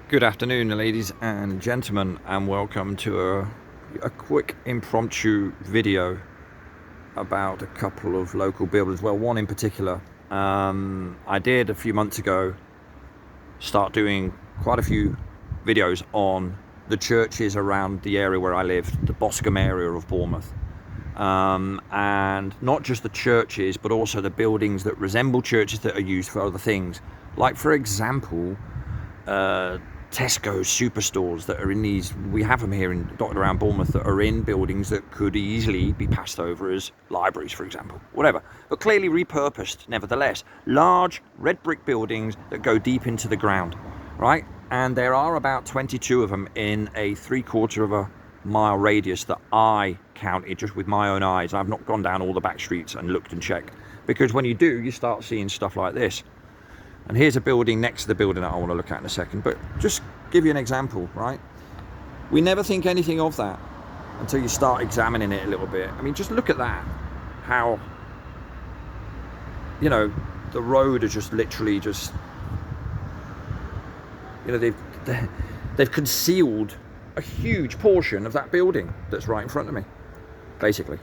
Good afternoon, ladies and gentlemen, and welcome to a quick impromptu video about a couple of local builders. Well, one in particular. I did a few months ago start doing quite a few videos on the churches around the area where I live, the Boscombe area of Bournemouth. And not just the churches, but also the buildings that resemble churches that are used for other things. Like, for example, Tesco's superstores that are in these, we have them here dotted around Bournemouth, that are in buildings that could easily be passed over as libraries, for example, whatever, but clearly repurposed nevertheless. Large red brick buildings that go deep into the ground, right? And there are about 22 of them in a 3/4 of a mile radius that I counted just with my own eyes. I've not gone down all the back streets and looked and checked, because when you do, you start seeing stuff like this. And here's a building next to the building that I want to look at in a second, but just give you an example, right? We never think anything of that until you start examining it a little bit. I mean, just look at that. How, you know, the road is just literally just, you know, they've concealed a huge portion of that building that's right in front of me, basically.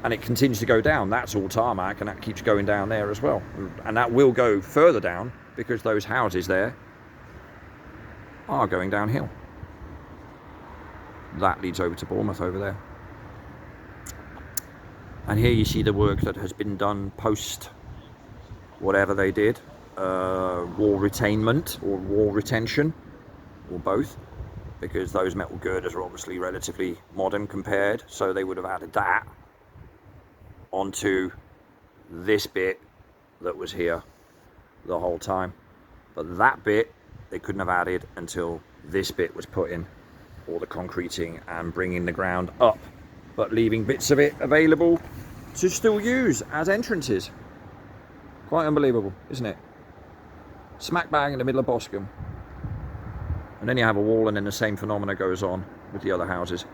And it continues to go down. That's all tarmac, and that keeps going down there as well. And that will go further down because those houses there are going downhill. That leads over to Bournemouth over there. And here you see the work that has been done post whatever they did, wall retainment or wall retention, or both, because those metal girders are obviously relatively modern compared, so they would have added that onto this bit that was here the whole time. But that bit they couldn't have added until this bit was put in, all the concreting and bringing the ground up, but leaving bits of it available to still use as entrances. Quite unbelievable, isn't it? Smack bang in the middle of Boscombe. And then you have a wall, and then the same phenomena goes on with the other houses.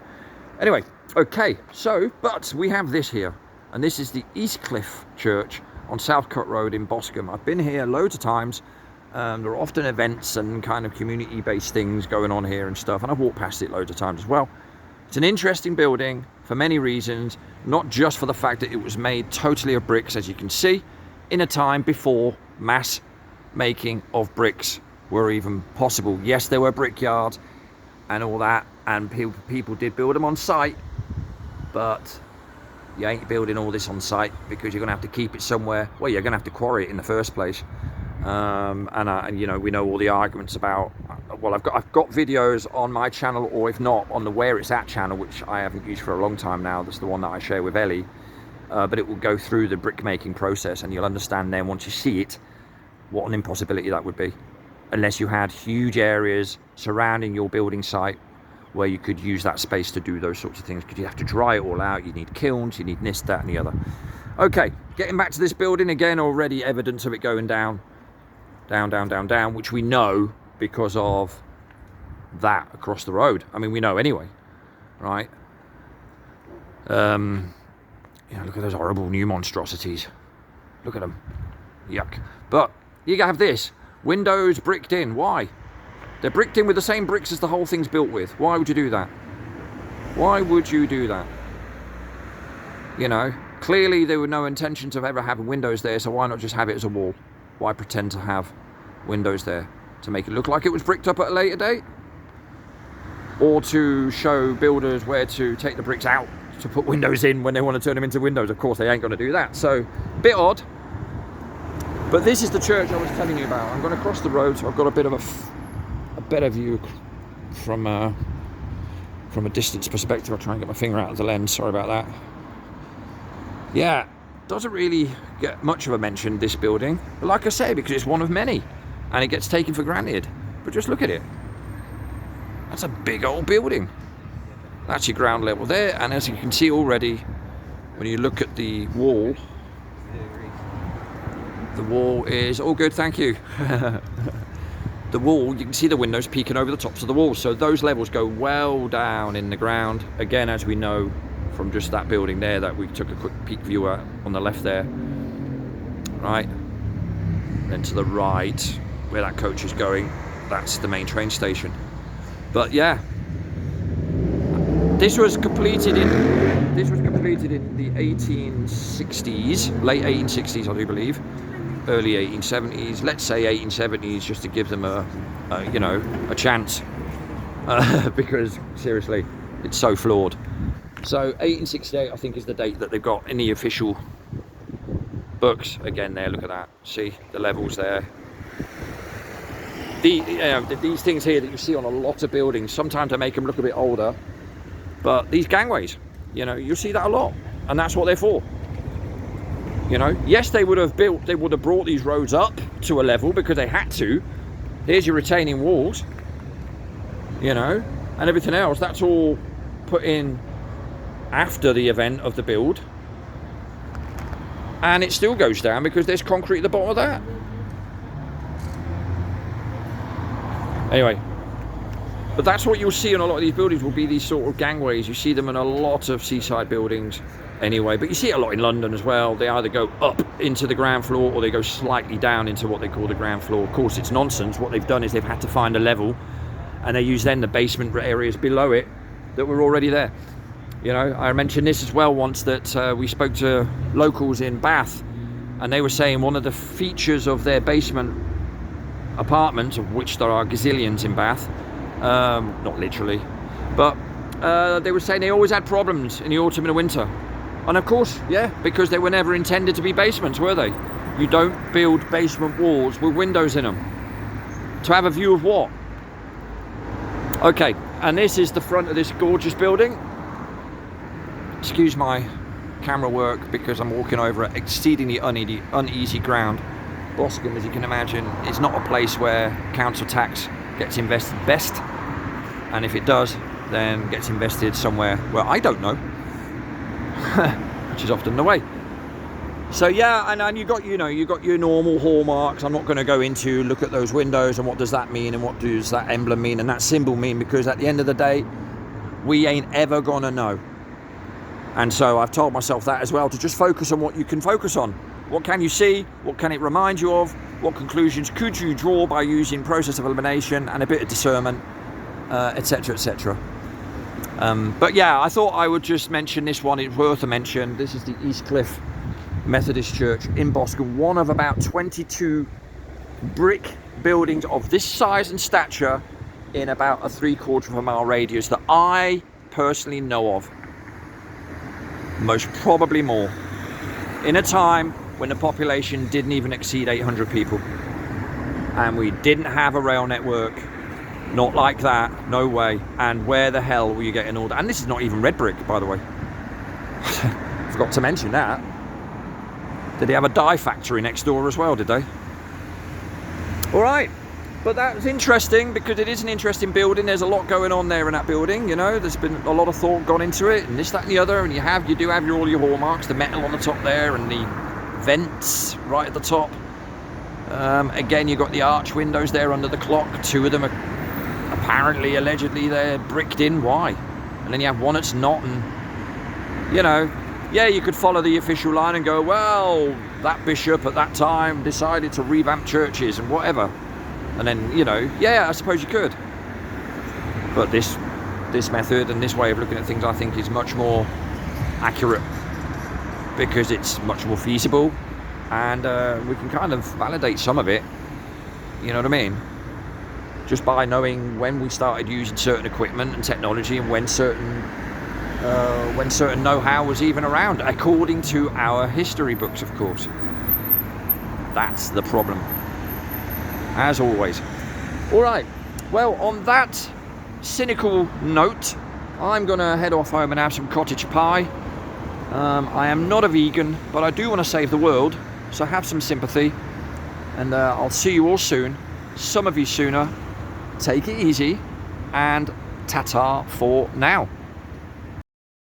Anyway, okay, so, but we have this here. And this is the East Cliff Church on Southcut Road in Boscombe. I've been here loads of times. There are often events and kind of community-based things going on here and stuff, and I've walked past it loads of times as well. It's an interesting building for many reasons, not just for the fact that it was made totally of bricks, as you can see, in a time before mass making of bricks were even possible. Yes, there were brickyards and all that, and people did build them on site, but you ain't building all this on site because you're going to have to keep it somewhere. Well, you're going to have to quarry it in the first place. And you know, we know all the arguments about. Well, I've got videos on my channel, or if not, on the Where It's At channel, which I haven't used for a long time now. That's the one that I share with Ellie. But it will go through the brick making process, and you'll understand then, once you see it, what an impossibility that would be, unless you had huge areas surrounding your building site where you could use that space to do those sorts of things, because you have to dry it all out, you need kilns, you need this, that and the other. Okay, getting back to this building again, already evidence of it going down, which we know because of that across the road. I mean, we know anyway, right? You know, look at those horrible new monstrosities. Look at them. Yuck. But you have this, windows bricked in. Why? They're bricked in with the same bricks as the whole thing's built with. Why would you do that? Why would you do that? You know, clearly there were no intentions of ever having windows there, so why not just have it as a wall? Why pretend to have windows there? To make it look like it was bricked up at a later date? Or to show builders where to take the bricks out to put windows in when they want to turn them into windows? Of course, they ain't going to do that. So, bit odd. But this is the church I was telling you about. I'm going to cross the road, so I've got a bit of a better view from a distance perspective. I'll try and get my finger out of the lens, sorry about that. Yeah, doesn't really get much of a mention, this building, but like I say, because it's one of many and it gets taken for granted. But just look at it, that's a big old building. That's your ground level there, and as you can see already, when you look at the wall is all good, thank you. The wall, you can see the windows peeking over the tops of the walls, so those levels go well down in the ground. Again, as we know from just that building there that we took a quick peek view at on the left there, right? Then to the right, where that coach is going, that's the main train station. But yeah, this was completed in the 1860s, late 1860s, I do believe, early 1870s. Let's say 1870s, just to give them a chance, because seriously, it's so flawed. So 1868, I think, is the date that they've got in the official books. Again, there, look at that. See the levels there. These things here that you see on a lot of buildings, sometimes they make them look a bit older, but these gangways, you'll see that a lot, and that's what they're for. Yes, they would have brought these roads up to a level because they had to. Here's your retaining walls, and everything else. That's all put in after the event of the build, and it still goes down because there's concrete at the bottom of that. Anyway, but that's what you'll see in a lot of these buildings, will be these sort of gangways. You see them in a lot of seaside buildings anyway, but you see it a lot in London as well. They either go up into the ground floor or they go slightly down into what they call the ground floor. Of course, it's nonsense. What they've done is they've had to find a level, and they use then the basement areas below it that were already there. I mentioned this as well once, that we spoke to locals in Bath, and they were saying one of the features of their basement apartments, of which there are gazillions in Bath, not literally, but they were saying they always had problems in the autumn and the winter. And of course, yeah, because they were never intended to be basements, were they? You don't build basement walls with windows in them to have a view of what? Okay, and this is the front of this gorgeous building. Excuse my camera work because I'm walking over exceedingly uneasy ground. Boscombe, as you can imagine, is not a place where council tax gets invested best, and if it does, then gets invested somewhere where I don't know, which is often the way. So yeah, and you got your normal hallmarks. I'm not going to go into look at those windows and what does that mean and what does that emblem mean and that symbol mean, because at the end of the day, we ain't ever gonna know. And so I've told myself that as well, to just focus on what you can focus on. What can you see? What can it remind you of? What conclusions could you draw by using process of elimination and a bit of discernment, etc., etc. But yeah, I thought I would just mention this one. It's worth a mention. This is the East Cliff Methodist Church in Boscombe, one of about 22 brick buildings of this size and stature in about a 3/4 of a mile radius that I personally know of. Most probably more. In a time when the population didn't even exceed 800 people, and we didn't have a rail network, not like that, no way. And where the hell were you getting all that? And this is not even red brick, by the way. Forgot to mention that. Did they have a dye factory next door as well, did they? All right, but that was interesting because it is an interesting building. There's a lot going on there in that building, there's been a lot of thought gone into it, and this, that and the other, and you do have all your hallmarks, the metal on the top there and the vents right at the top. Again, you've got the arch windows there under the clock. 2 of them are apparently, allegedly, they're bricked in. Why? And then you have one that's not, and yeah, you could follow the official line and go, well, that bishop at that time decided to revamp churches and whatever. And then, yeah, I suppose you could. But this method and this way of looking at things, I think, is much more accurate because it's much more feasible, and we can kind of validate some of it, you know what I mean? Just by knowing when we started using certain equipment and technology and when certain know-how was even around, according to our history books, of course. That's the problem, as always. All right, well, on that cynical note, I'm gonna head off home and have some cottage pie. I am not a vegan, but I do want to save the world, so have some sympathy, and I'll see you all soon, some of you sooner. Take it easy, and ta-ta for now.